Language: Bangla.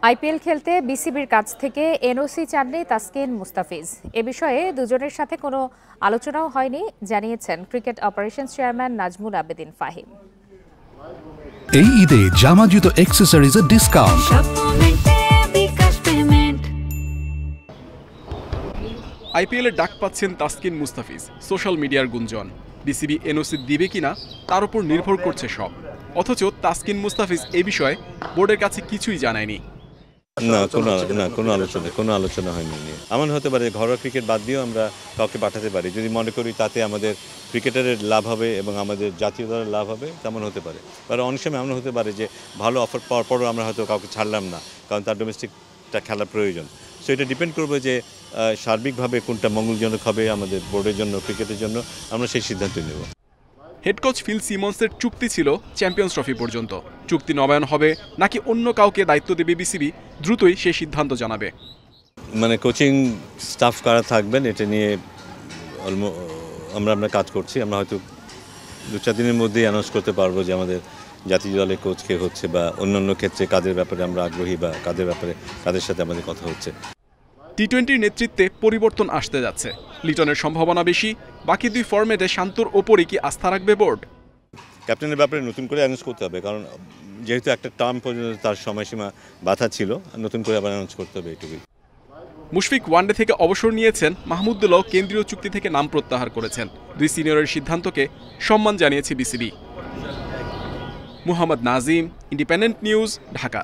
আইপিএল খেলতে বিসিবির কাছ থেকে এনওসি চাননি তাসকিন মুস্তাফিজ। এ বিষয়ে দুজনের সাথে কোনো আলোচনাও হয়নি জানিয়েছেন cricket operations chairman Nazmul Abedin Fahim. এই ঈদে জামা জুতো অ্যাকসেসরিজের ডিসকাউন্ট। আইপিএলের ডাক পাচ্ছেন তাসকিন মুস্তাফিজ। সোশ্যাল মিডিয়ার গুঞ্জন, বিসিবি এনওসি দিবে কিনা তার উপর নির্ভর করছে সব। অথচ তাসকিন মুস্তাফিজ এই বিষয়ে বোর্ডের কাছে কিছুই জানায়নি। কোনো আলোচনা হয়নি। এমন হতে পারে ঘরোয়া ক্রিকেট বাদ দিয়েও আমরা কাউকে পাঠাতে পারি, যদি মনে করি তাতে আমাদের ক্রিকেটারের লাভ হবে এবং আমাদের জাতীয় দলের লাভ হবে, তেমন হতে পারে। আর অনেক সময় এমন হতে পারে যে ভালো অফার পাওয়ার পরও আমরা হয়তো কাউকে ছাড়লাম না, কারণ তার ডোমেস্টিকটা খেলার প্রয়োজন। সো এটা ডিপেন্ড করবে যে সার্বিকভাবে কোনটা মঙ্গলজনক হবে আমাদের বোর্ডের জন্য, ক্রিকেটের জন্য, আমরা সেই সিদ্ধান্ত নেব। হেড কোচ ফিল সিমন্সের চুক্তি ছিল চ্যাম্পিয়ন্স ট্রফি পর্যন্ত। চুক্তি নবায়ন হবে নাকি অন্য কাউকে দায়িত্ব দেবে বিসিবি, দ্রুতই সেই সিদ্ধান্ত জানাবে। কোচিং স্টাফ কারা থাকবেন এটা নিয়ে আমরা কাজ করছি। আমরা হয়তো 2-4 দিনের মধ্যেই অ্যানাউন্স করতে পারবো যে আমাদের জাতীয় দলের কোচ কে হচ্ছে, বা অন্যান্য ক্ষেত্রে কাদের ব্যাপারে আমরা আগ্রহী, বা কাদের সাথে আমাদের কথা হচ্ছে। টি-20 নেতৃত্বে পরিবর্তন আসতে যাচ্ছে। লিটনের সম্ভাবনা বেশি। বাকি দুই ফরম্যাটে শান্তর ওপরই কি আস্থা রাখবে বোর্ড? ক্যাপ্টেনের ব্যাপারে নতুন করে অ্যানাউন্স করতে হবে, কারণ যেহেতু একটা টার্ম পর্যন্ত তার সময়সীমা বাধা ছিল, নতুন করে আবার অ্যানাউন্স করতে হবে এটুকুই। মুশফিক ওয়ানডে থেকে অবসর নিয়েছেন, মাহমুদুল্লাহ কেন্দ্রীয় চুক্তি থেকে নাম প্রত্যাহার করেছেন। দুই সিনিয়রের সিদ্ধান্তকে সম্মান জানিয়েছে BCB. Muhammad Nazim, independent news, Dhaka.